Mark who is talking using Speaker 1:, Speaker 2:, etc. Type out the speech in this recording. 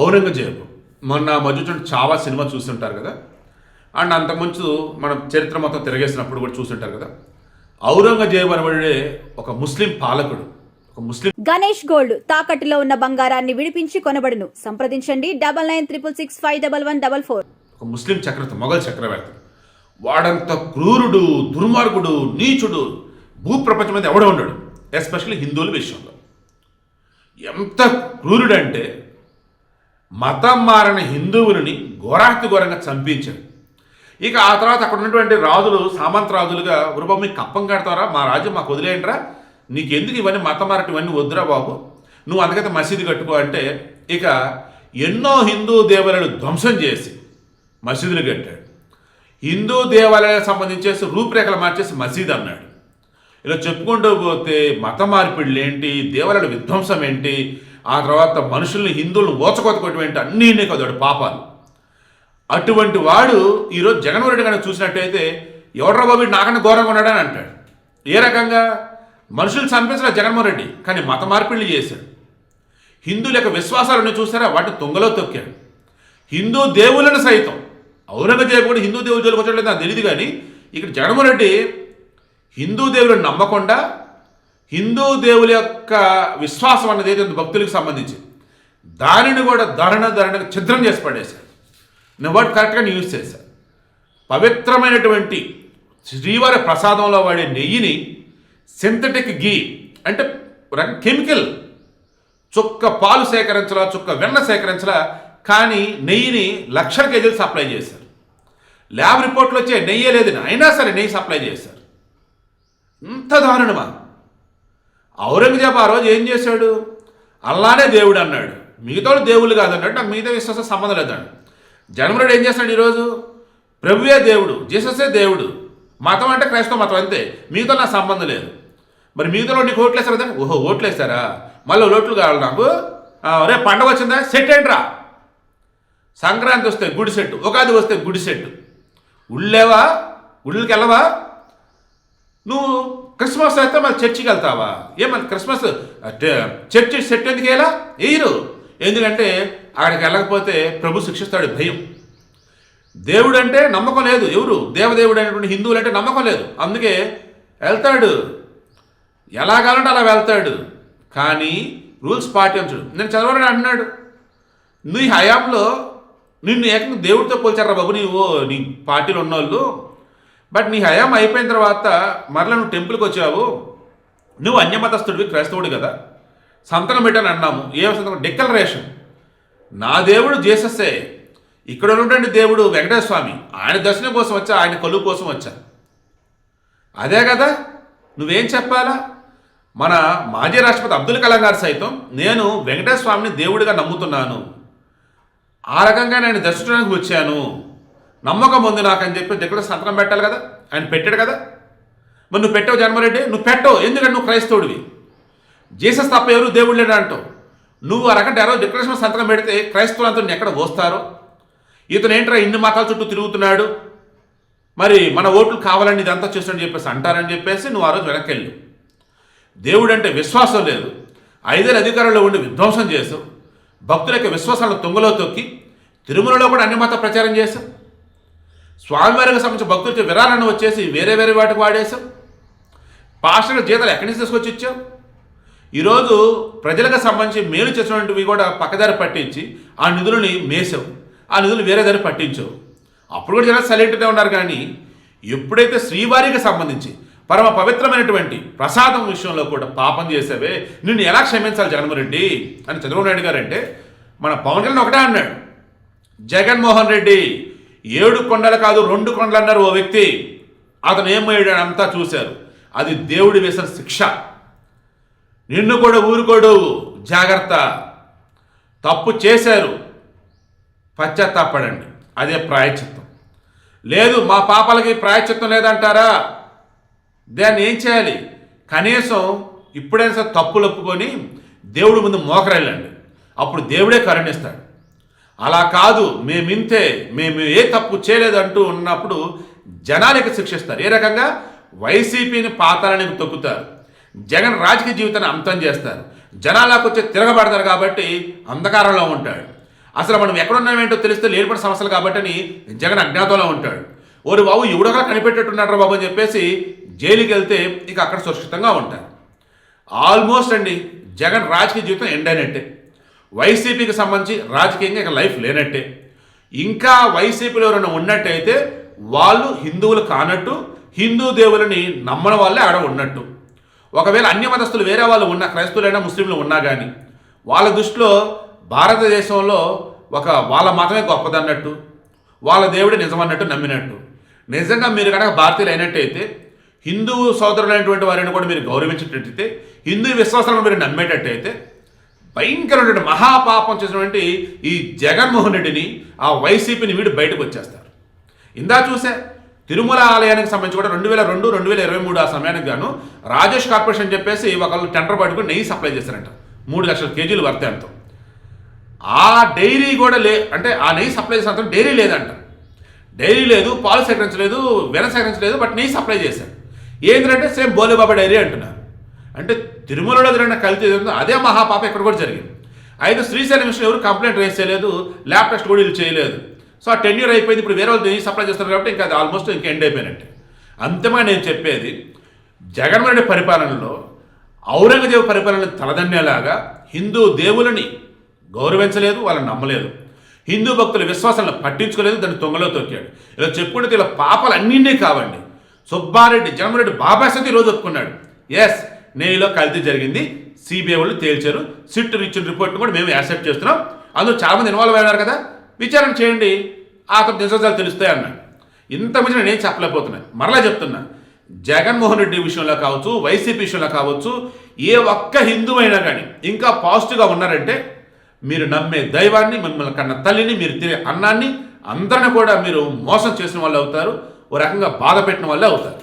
Speaker 1: ఔరంగజేబు మొన్న మధ్య చావా సినిమా చూస్తుంటారు కదా. అండ్ అంతకుముందు మనం చరిత్ర మొత్తం తిరగేసినప్పుడు కూడా చూస్తుంటారు కదా. ఔరంగజేబు అనబడే ఒక ముస్లిం పాలకుడు, ఒక ముస్లిం.
Speaker 2: గణేష్ గోల్డ్ తాకట్టులో ఉన్న బంగారాన్ని విడిపించి కొనబడును. సంప్రదించండి 9966651144.
Speaker 1: ఒక ముస్లిం చక్రవర్తి, మొఘల్ చక్రవర్తి. వాడంత క్రూరుడు, దుర్మార్గుడు, నీచుడు భూప్రపంచం మీద ఎవడో ఉండడు, ఎస్పెషల్లీ హిందువుల విషయంలో. ఎంత క్రూరుడంటే మతం మారిన హిందువులని ఘోరాతి ఘోరంగా చంపించాడు. ఇక ఆ తర్వాత అక్కడ ఉన్నటువంటి రాజులు, సామంత రాజులుగా, బాబు మీకు కప్పం కడతారా, మా రాజ్యం మాకు వదిలేయండిరా, నీకెందుకు ఇవన్నీ మతం మారటం, ఇవన్నీ వద్దురా బాబు, నువ్వు అందుకైతే మసీదు కట్టుకో అంటే ఇక ఎన్నో హిందూ దేవాలయాలు ధ్వంసం చేసి మసీదులు కట్టాడు. హిందూ దేవాలయాలకు సంబంధించేసి రూపురేఖలు మార్చేసి మసీదు అన్నాడు. ఇలా చెప్పుకుంటూ పోతే మత మార్పిడులు ఏంటి, దేవాలయాల విధ్వంసం ఏంటి, ఆ తర్వాత మనుషుల్ని, హిందువులను ఓచకొత్తకొట్టడం ఏంటి, అన్నీ కదాడు పాపాలు. అటువంటి వాడు ఈరోజు జగన్మోహన్ రెడ్డి గారిని చూసినట్టయితే ఎవడ్రా బాబు నాకన్నా ఘోరంగా ఉన్నాడని అంటాడు. ఏ రకంగా మనుషులు చంపేసిన జగన్మోహన్ రెడ్డి, కానీ మత మార్పిడులు చేశాడు. హిందువుల యొక్క విశ్వాసాలను చూసారా, వాటిని తుంగలో తొక్కాడు. హిందూ దేవులను సైతం, ఔరంగజేబు కూడా హిందూ దేవుడు జోలికి వచ్చాడు నాకు తెలియదు, కానీ ఇక్కడ జగన్మోహన్ రెడ్డి హిందూ దేవులను నమ్మకుండా హిందూ దేవుల యొక్క విశ్వాసం అన్నది ఏదైతే భక్తులకు సంబంధించి దానిని కూడా ధరణగా ఛిద్రం చేసి పడేశాడు. నేను వర్డ్ కరెక్ట్గా యూజ్ చేశాను. పవిత్రమైనటువంటి శ్రీవారి ప్రసాదంలో వాడే నెయ్యిని సింథటిక్ గీ అంటే కెమికల్, చుక్క పాలు సేకరించలా, చుక్క వెన్న సేకరించలా, కానీ నెయ్యిని లక్షల కేజీలు సప్లై చేశారు. ల్యాబ్ రిపోర్ట్లు వచ్చే నెయ్యే లేదని అయినా సరే నెయ్యి సప్లై చేశారు. ఇంత దారుణమా? ఔరంగజేబు ఆ రోజు ఏం చేశాడు? అల్లానే దేవుడు అన్నాడు, మిగతా దేవుళ్ళు కాదన్నాడు, నాకు మిగతా విశ్వాసం సంబంధం లేదన్నాడు. జగన్మోహన్ రెడ్డి ఏం చేస్తాడు ఈరోజు? ప్రభువే దేవుడు, జీససే దేవుడు, మతం అంటే క్రైస్తవ మతం అంతే, మిగతా నాకు సంబంధం లేదు. మరి మిగతాలో నీకు ఓట్లు వేస్తారా? ఓహో ఓట్లు వేస్తారా, మళ్ళీ ఓట్లు కావాలి నాకు, రేపు పండగ వచ్చిందా సెట్ ఏంట్రా, సంక్రాంతి వస్తే గుడి సెట్టు, ఉగాది వస్తే గుడి సెట్టు, ఉళ్ళేవా, ఉళ్ళకి వెళ్ళవా, నువ్వు క్రిస్మస్ అయితే మళ్ళీ చర్చికి వెళ్తావా? ఏమన్నా క్రిస్మస్ చర్చి సెట్ ఎందుకు వేయాలా? వేయరు. ఎందుకంటే అక్కడికి వెళ్ళకపోతే ప్రభు శిక్షిస్తాడు, భయం. దేవుడు అంటే నమ్మకం లేదు, ఎవరు దేవదేవుడు అనేటువంటి హిందువులు అంటే నమ్మకం లేదు, అందుకే వెళ్తాడు, ఎలా కావాలంటే అలా వెళ్తాడు, కానీ రూల్స్ పాటించడు. నేను చదవని అంటున్నాడు, నీ హయాంలో నిన్ను ఏకంగా దేవుడితో పోల్చారా బాబు నీ పార్టీలో ఉన్నోళ్ళు, బట్ నీ హయాం అయిపోయిన తర్వాత మరలా నువ్వు టెంపుల్కి వచ్చావు, నువ్వు అన్యమతస్తుడివి, క్రైస్తవుడు కదా, సంతకం పెట్టని అన్నాము. ఏ సంతకం? డిక్లరేషన్. నా దేవుడు జీసస్సే, ఇక్కడ ఉన్నటువంటి దేవుడు వెంకటేశ్వర స్వామి, ఆయన దర్శనం కోసం వచ్చా, ఆయన కొలువు కోసం వచ్చా, అదే కదా నువ్వేం చెప్పాలా? మన మాజీ రాష్ట్రపతి అబ్దుల్ కలాం గారు సైతం నేను వెంకటేశ్వర స్వామిని దేవుడిగా నమ్ముతున్నాను, ఆ రకంగా నేను దర్శనానికి వచ్చాను, నమ్మకం ఉంది నాకు అని చెప్పి దగ్గర సంతకం పెట్టాలి కదా, ఆయన పెట్టాడు కదా. మరి నువ్వు పెట్టావు జగన్మోహన్ రెడ్డి, నువ్వు పెట్టవు, ఎందుకంటే నువ్వు క్రైస్తవుడివి, జీసస్ తప్ప ఎవరు దేవుడు లేడు అంటావు. నువ్వు ఆ రకంగా ఎవరో డిక్లరేషన్ సంతకం పెడితే క్రైస్తవులంతా ఎక్కడ వస్తారో, ఇతను ఏంట్రా ఇన్ని మతాల చుట్టూ తిరుగుతున్నాడు, మరి మన ఓట్లు కావాలని ఇదంతా చేస్తాడని చెప్పేసి అంటారని చెప్పేసి నువ్వు ఆ రోజు వెనక్కి వెళ్ళు. దేవుడు అంటే విశ్వాసం లేదు, 5 ఏళ్ళ అధికారంలో ఉండి విధ్వంసం చేసావు, భక్తుల యొక్క విశ్వాసాలను తుంగలో తొక్కి తిరుమలలో కూడా అన్ని మత ప్రచారం చేసావు, స్వామివారికి సంబంధించిన భక్తులకి విరాళాన్ని వచ్చేసి వేరే వేరే వాటికి వాడేసావు, పాస్టర్ల జీతాలు ఎక్కడి నుంచి తీసుకొచ్చి ఇచ్చావు. ఈరోజు ప్రజలకు సంబంధించి మేలు చేసినటువంటివి కూడా పక్కదారి పట్టించి ఆ నిధులని మేసావు, ఆ నిధులు వేరే దారి పట్టించావు. అప్పుడు కూడా జనం సైలెంట్గా ఉన్నారు, కానీ ఎప్పుడైతే శ్రీవారికి సంబంధించి పరమ పవిత్రమైనటువంటి ప్రసాదం విషయంలో కూడా పాపం చేసావే, నిన్ను ఎలా క్షమించాలి జగన్మోహన్ రెడ్డి అని చంద్రబాబు నాయుడు గారు అంటే, మన పవన్ కళ్యాణ్ ఒకటే అన్నాడు, జగన్మోహన్ రెడ్డి 7 కొండలు కాదు 2 కొండలు అన్నారు ఓ వ్యక్తి, అతను ఏమయ్యాడు అంతా చూశారు, అది దేవుడి వేసిన శిక్ష, నిన్ను కూడా ఊరుకోడు, జాగ్రత్త, తప్పు చేశారు పశ్చాత్తాపడండి, అదే ప్రాయశ్చిత్తం. లేదు మా పాపాలకి ప్రాయశ్చిత్తం లేదంటారా, దాన్ని ఏం చేయాలి? కనీసం ఇప్పుడైనా సరే తప్పులు ఒప్పుకొని దేవుడి ముందు మోకరెళ్ళండి, అప్పుడు దేవుడే కరుణిస్తాడు. అలా కాదు మేమింతే, మేము ఏ తప్పు చేయలేదు అంటూ ఉన్నప్పుడు జనాలకి శిక్షిస్తారు. ఏ రకంగా? వైసీపీని పాతాళానికి తొక్కుతారు, జగన్ రాజకీయ జీవితాన్ని అంతం చేస్తారు, జనాలకు వచ్చి తిరగబడతారు, కాబట్టి అంధకారంలో ఉంటాడు. అసలు మనం ఎక్కడున్నామేంటో తెలిస్తే లేనిపడి సమస్యలు కాబట్టి అని జగన్ అజ్ఞాతంలో ఉంటాడు. ఓరి బాబు ఎవడొకరు కనిపెట్టేట్టున్నాడు బాబు అని చెప్పేసి జైలుకి వెళ్తే ఇక అక్కడ సురక్షితంగా ఉంటారు. ఆల్మోస్ట్ అండి జగన్ రాజకీయ జీవితం ఎండ్ అయినట్టే. వైసీపీకి సంబంధించి రాజకీయంగా ఇక లైఫ్ లేనట్టే. ఇంకా వైసీపీలో ఎవరైనా ఉన్నట్టయితే వాళ్ళు హిందువులు కానట్టు, హిందూ దేవులని నమ్మని వాళ్ళే ఆడ ఉన్నట్టు. ఒకవేళ అన్య మతస్థులు వేరే వాళ్ళు ఉన్న క్రైస్తవులైనా ముస్లింలు ఉన్నా కానీ వాళ్ళ దృష్టిలో భారతదేశంలో వాళ్ళ మతమే గొప్పదన్నట్టు, వాళ్ళ దేవుడే నిజమన్నట్టు నమ్మినట్టు. నిజంగా మీరు కనుక భారతీయులు అయినట్టయితే, హిందూ సోదరులైనటువంటి వారిని కూడా మీరు గౌరవించేటట్టయితే, హిందూ విశ్వాసాలను మీరు నమ్మేటట్టయితే, భయంకరమైనటువంటి మహాపాపం చేసినటువంటి ఈ జగన్మోహన్ రెడ్డిని, ఆ వైసీపీని వీడు బయటకు వచ్చేస్తారు. ఇందా చూసే తిరుమల ఆలయానికి సంబంధించి కూడా 2022-2023 ఆ సమయానికి గాను రాజేష్ కార్పొరేషన్ చెప్పేసి ఒకళ్ళు టెండర్ పట్టుకుని నెయ్యి సప్లై చేశారంట 3 లక్షల కేజీలు వర్తే అంత. ఆ డైరీ కూడా అంటే ఆ నెయ్యి సప్లై చేసిన డైరీ లేదంట. డైరీ లేదు, పాలు సేకరించలేదు, వెన సేకరించలేదు, బట్ నెయ్యి సప్లై చేశారు. ఏంటంటే సేమ్ బోలేబాబా డైరీ అంటున్నారు. అంటే తిరుమలలో జరిగిన కల్తీ అదే మహాపాప ఇక్కడ కూడా జరిగింది. అయితే శ్రీశైలం విషయంలో ఎవరు కంప్లైంట్ రేస్ చేయలేదు, ల్యాబ్ టెస్ట్ కూడా వీళ్ళు చేయలేదు. సో ఆ టెన్యూర్ అయిపోయింది. ఇప్పుడు వేరే వాళ్ళు నెయ్యి సప్లై చేస్తారు కాబట్టి ఇంకా అది ఆల్మోస్ట్ ఇంకా ఎండ్ అయిపోయినట్టే. అంతేగా నేను చెప్పేది, జగన్మోహన్ రెడ్డి పరిపాలనలో ఔరంగజేబు పరిపాలన తలదన్నేలాగా హిందూ దేవులని గౌరవించలేదు, వాళ్ళని నమ్మలేదు, హిందూ భక్తుల విశ్వాసాలను పట్టించుకోలేదు, దాన్ని తొంగలో తొక్కాడు. ఇలా చెప్పుకుంటే ఇలా పాపాలు అన్నీ కావండి. సుబ్బారెడ్డి జగన్మోహన్ రెడ్డి బాబాసతి ఈరోజు ఒప్పుకున్నాడు, ఎస్ నెయ్యిలో కల్తీ జరిగింది, సిబిఐ వాళ్ళు తేల్చారు, సిట్ ఇచ్చిన రిపోర్ట్ను కూడా మేము యాక్సెప్ట్ చేస్తున్నాం, అందులో చాలామంది ఇన్వాల్వ్ అయినారు కదా, విచారణ చేయండి, ఆ తర్వాత నిజాలు తెలుస్తాయి అన్నాడు. ఇంత మంచి నేనేం చెప్పలేకపోతున్నాను. మరలా చెప్తున్నా, జగన్మోహన్ రెడ్డి విషయంలో కావచ్చు, వైసీపీ విషయంలో కావచ్చు, ఏ ఒక్క హిందూ అయినా కానీ ఇంకా పాజిటివ్గా ఉన్నారంటే మీరు నమ్మే దైవాన్ని, మిమ్మల్ని కన్న తల్లిని, మీరు తినే అన్నాన్ని అందరిని కూడా మీరు మోసం చేసిన వాళ్ళు అవుతారు, ఓ రకంగా బాధ పెట్టిన వాళ్ళే అవుతారు.